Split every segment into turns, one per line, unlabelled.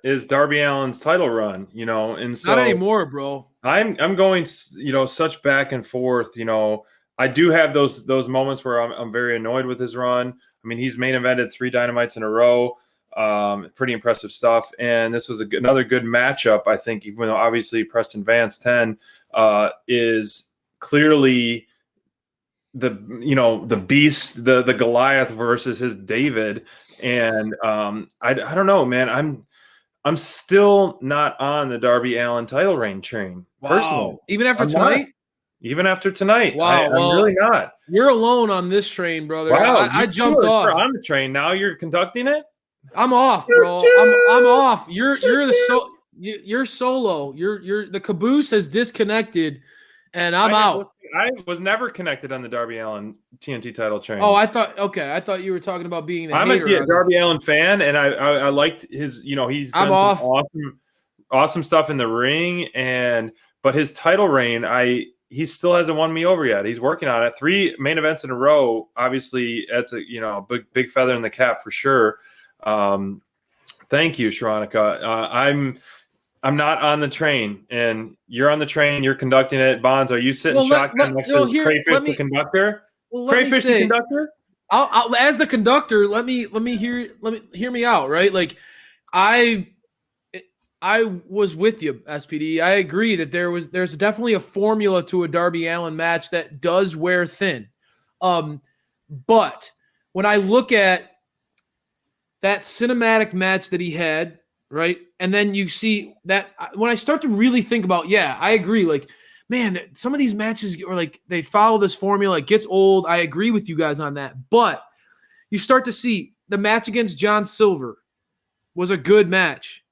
is Darby Allin's title run, and so
Not anymore, bro.
I'm going, such back and forth. I do have those moments where I'm very annoyed with his run. I mean, he's main evented 3 Dynamites in a row. Pretty impressive stuff. And this was another good matchup, I think, even though obviously Preston Vance 10 is clearly the beast, the Goliath versus his David. And I don't know, man. I'm still not on the Darby Allin title reign train.
Wow.
Personally.
Even after tonight?
Even after tonight.
Wow.
I'm really not.
You're alone on this train, brother.
Wow.
I jumped off.
You're on the train. Now you're conducting it?
I'm off, bro. I'm off. You're solo. You're the caboose has disconnected, and I'm out.
I was never connected on the Darby Allin TNT title train.
Oh, I thought you were talking about being the
I'm
hater
a Darby Allin fan, and I liked his. He's done some awesome stuff in the ring, but his title reign, he still hasn't won me over yet. He's working on it. 3 main events in a row. Obviously, that's a big feather in the cap for sure. Thank you, Sharonica. I'm not on the train, and you're on the train. You're conducting it. Bonds, are you sitting shotgun next to Crayfish, the conductor? Crayfish, the conductor.
I'll as the conductor. Let me hear me out. Right, like I was with you, SPD. I agree that there's definitely a formula to a Darby Allin match that does wear thin. But when I look at that cinematic match that he had, right? And then you see that when I start to really think about, I agree. Like, man, some of these matches are like, they follow this formula. It gets old. I agree with you guys on that. But you start to see the match against John Silver was a good match.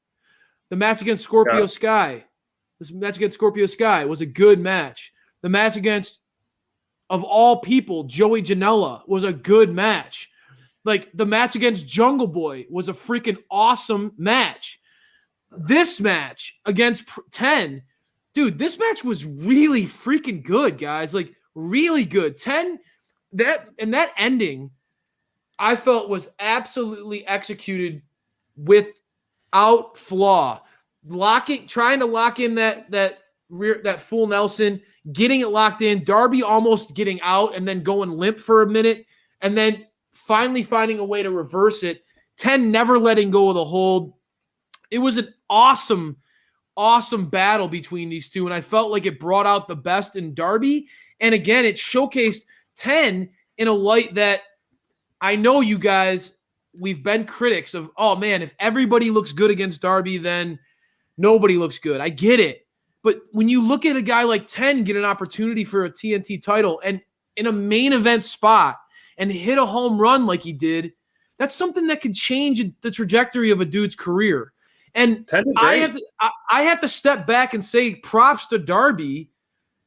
The match against Scorpio Sky. This match against Scorpio Sky was a good match. The match against, of all people, Joey Janela was a good match. Like, the match against Jungle Boy was a freaking awesome match. This match against 10, dude, this match was really freaking good, guys. Like, really good. 10, that ending, I felt was absolutely executed without flaw. Trying to lock in that full Nelson, getting it locked in, Darby almost getting out and then going limp for a minute, and then finally finding a way to reverse it. 10 never letting go of the hold. It was an awesome battle between these two, and I felt like it brought out the best in Darby. And again, it showcased 10 in a light that I know you guys, we've been critics of, oh man, if everybody looks good against Darby, then nobody looks good. I get it. But when you look at a guy like 10 get an opportunity for a TNT title and in a main event spot, and hit a home run like he did, that's something that could change the trajectory of a dude's career. And I have to step back and say props to Darby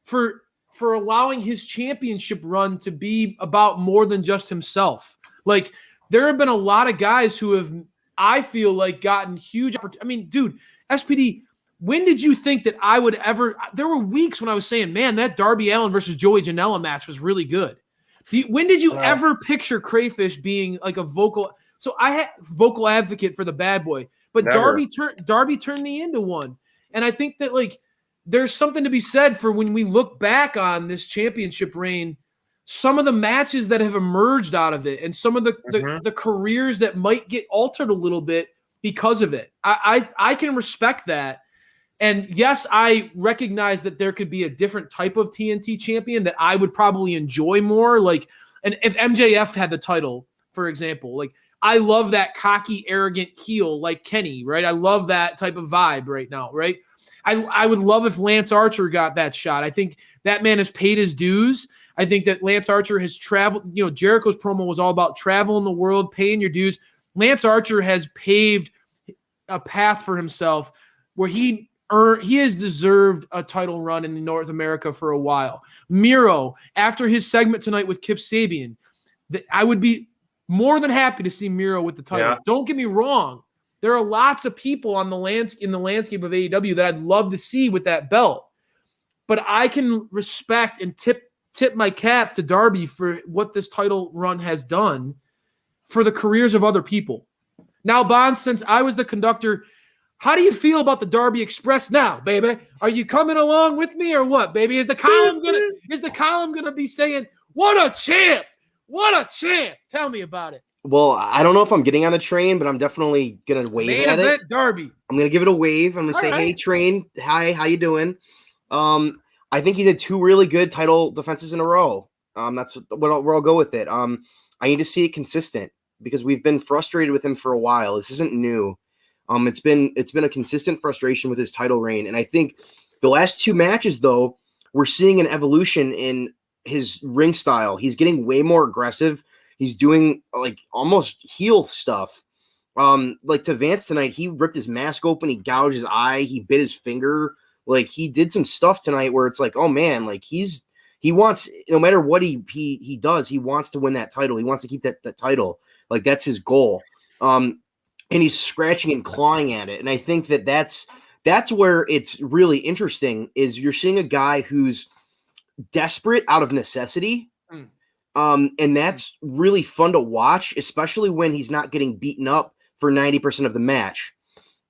for allowing his championship run to be about more than just himself. Like, there have been a lot of guys who have, I feel like, gotten huge opportunities. I mean, dude, SPD, when did you think that I would ever – there were weeks when I was saying, man, that Darby Allin versus Joey Janela match was really good. When did you ever picture Crayfish being like a vocal? So I had vocal advocate for the bad boy, but Darby turned me into one. And I think that, like, there's something to be said for when we look back on this championship reign, some of the matches that have emerged out of it and some of the careers that might get altered a little bit because of it. I can respect that. And yes, I recognize that there could be a different type of TNT champion that I would probably enjoy more. Like, and if MJF had the title, for example, like, I love that cocky, arrogant heel like Kenny, right? I love that type of vibe right now, right? I would love if Lance Archer got that shot. I think that man has paid his dues. I think that Lance Archer has traveled. Jericho's promo was all about traveling the world, paying your dues. Lance Archer has paved a path for himself where he has deserved a title run in North America for a while. Miro, after his segment tonight with Kip Sabian, I would be more than happy to see Miro with the title. Yeah. Don't get me wrong. There are lots of people in the landscape of AEW that I'd love to see with that belt. But I can respect and tip my cap to Darby for what this title run has done for the careers of other people. Now, Bonds, since I was the conductor, How do you feel about the Darby Express now, baby? Are you coming along with me or what, baby? Is the column gonna be saying, "What a champ! What a champ"? Tell me about it.
Well, I don't know if I'm getting on the train, but I'm definitely gonna wave
Main
at
event
it.
Darby.
I'm gonna give it a wave. I'm gonna say,
right.
"Hey, train, hi, how you doing?" I think he did 2 really good title defenses in a row. That's where I'll go with it. I need to see it consistent because we've been frustrated with him for a while. This isn't new. It's been a consistent frustration with his title reign, and I think the last 2 matches, though, we're seeing an evolution in his ring style. He's getting way more aggressive. He's doing like almost heel stuff. Like to Vance tonight, he ripped his mask open, he gouged his eye, he bit his finger. Like he did some stuff tonight where it's like, oh man, like he wants, no matter what he does, he wants to win that title. He wants to keep that title. Like that's his goal. And he's scratching and clawing at it. And I think that's where it's really interesting is you're seeing a guy who's desperate out of necessity. And that's really fun to watch, especially when he's not getting beaten up for 90% of the match.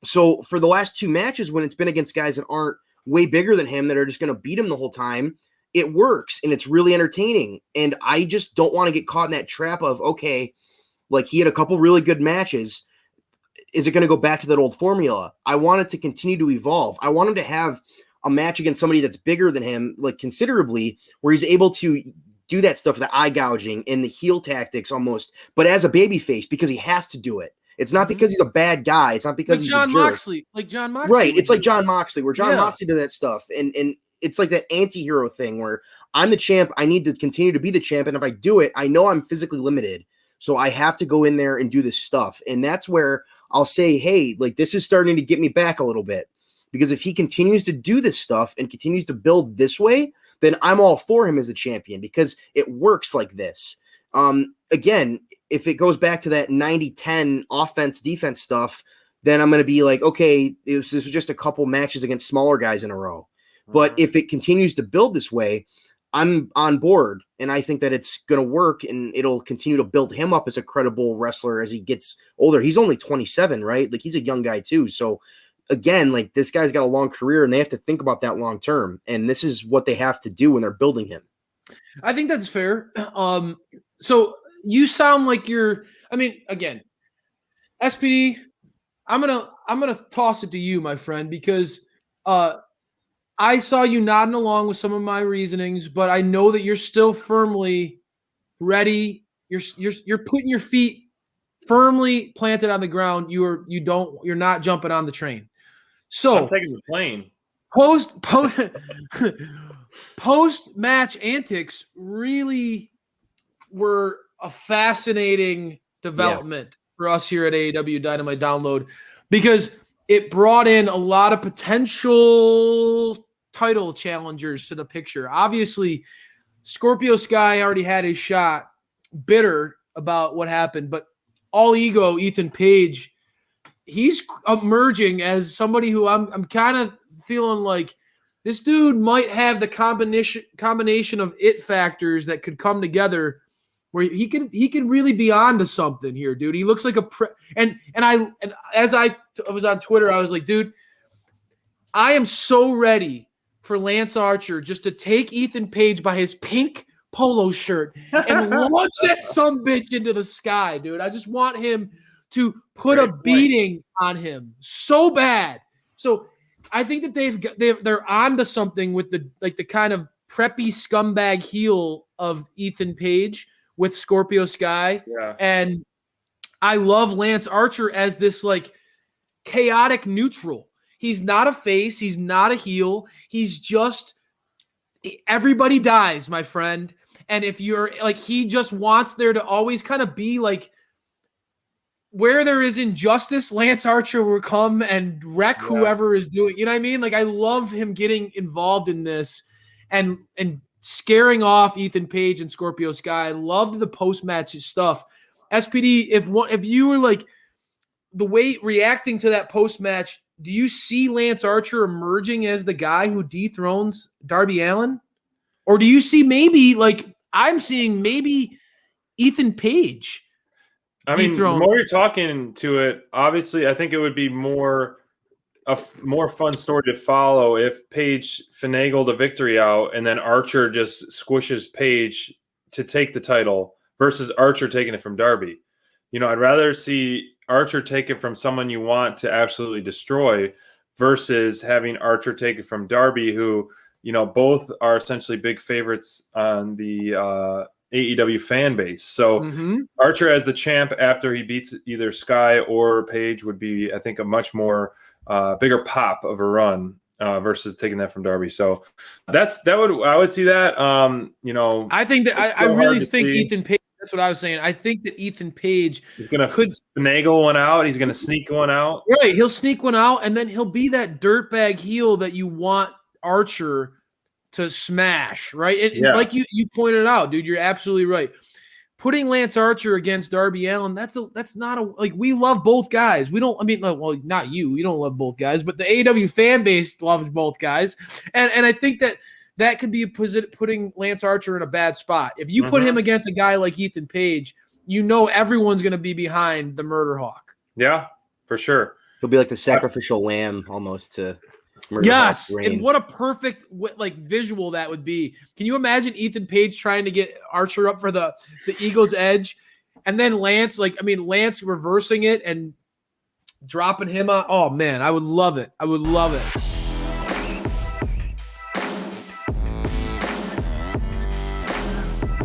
So for the last 2 matches, when it's been against guys that aren't way bigger than him, that are just going to beat him the whole time, it works and it's really entertaining. And I just don't want to get caught in that trap of, okay, like he had a couple really good matches. Is it going to go back to that old formula? I want it to continue to evolve. I want him to have a match against somebody that's bigger than him, like considerably, where he's able to do that stuff, the eye gouging and the heel tactics almost, but as a babyface because he has to do it. It's not because he's a bad guy. It's not because he's
John
a jerk.
Moxley, like John Moxley.
Right. It's like John Moxley, where John Moxley did that stuff. And it's like that anti-hero thing where I'm the champ. I need to continue to be the champ. And if I do it, I know I'm physically limited. So I have to go in there and do this stuff. And that's where I'll say, hey, like this is starting to get me back a little bit. Because if he continues to do this stuff and continues to build this way, then I'm all for him as a champion because it works like this. Again, if it goes back to that 90-10 offense defense stuff, then I'm going to be like, okay, this was just a couple matches against smaller guys in a row. But if it continues to build this way, I'm on board. And I think that it's going to work and it'll continue to build him up as a credible wrestler as he gets older. He's only 27, right? Like he's a young guy too. So again, like this guy's got a long career and they have to think about that long term. And this is what they have to do when they're building him.
I think that's fair. So you sound like again, SPD, I'm gonna toss it to you, my friend, because I saw you nodding along with some of my reasonings, but I know that you're still firmly ready. You're putting your feet firmly planted on the ground. You're not jumping on the train. So
I'm taking the plane.
Post match antics really were a fascinating development for us here at AEW Dynamite Download because it brought in a lot of potential title challengers to the picture. Obviously, Scorpio Sky already had his shot, bitter about what happened, but all ego Ethan Page, he's emerging as somebody who I'm kind of feeling like this dude might have the combination of it factors that could come together where he can really be onto something here, dude. He looks like and as I was on Twitter, I was like, dude, I am so ready for Lance Archer just to take Ethan Page by his pink polo shirt and launch that sumbitch into the sky, dude. I just want him to put a beating on him so bad. So I think that they're onto something with the kind of preppy scumbag heel of Ethan Page with Scorpio Sky.
Yeah.
And I love Lance Archer as this like chaotic neutral. He's not a face. He's not a heel. He's just everybody dies, my friend. And if you're like, he just wants there to always kind of be like where there is injustice, Lance Archer will come and wreck whoever is doing, you know what I mean? Like, I love him getting involved in this and scaring off Ethan Page and Scorpio Sky. I loved the post-match stuff. SPD, if you were like the way reacting to that post-match, do you see Lance Archer emerging as the guy who dethrones Darby Allin? Or do you see maybe like I'm seeing maybe Ethan Page?
I mean, the more you're talking to it, obviously, I think it would be more more fun story to follow if Page finagled a victory out and then Archer just squishes Page to take the title versus Archer taking it from Darby. I'd rather see Archer take it from someone you want to absolutely destroy versus having Archer take it from Darby, who, both are essentially big favorites on the AEW fan base. So Archer as the champ after he beats either Sky or Page would be, I think, a much more bigger pop of a run versus taking that from Darby. So I would see that.
I think that I really think Ethan Page. That's what I was saying. I think that Ethan Page
is going to finagle one out. He's going to sneak one out.
Right. He'll sneak one out, and then he'll be that dirtbag heel that you want Archer to smash, right? Like you pointed out, dude, you're absolutely right. Putting Lance Archer against Darby Allin, that's not we love both guys. We don't, not you. You don't love both guys, but the AEW fan base loves both guys. And I think that could be putting Lance Archer in a bad spot. If you put him against a guy like Ethan Page, everyone's going to be behind the Murder Hawk.
Yeah, for sure.
He'll be like the sacrificial lamb almost to
Murder Hawk's reign. And what a perfect visual that would be. Can you imagine Ethan Page trying to get Archer up for the Eagle's Edge, and then Lance reversing it and dropping him on? Oh man, I would love it. I would love it.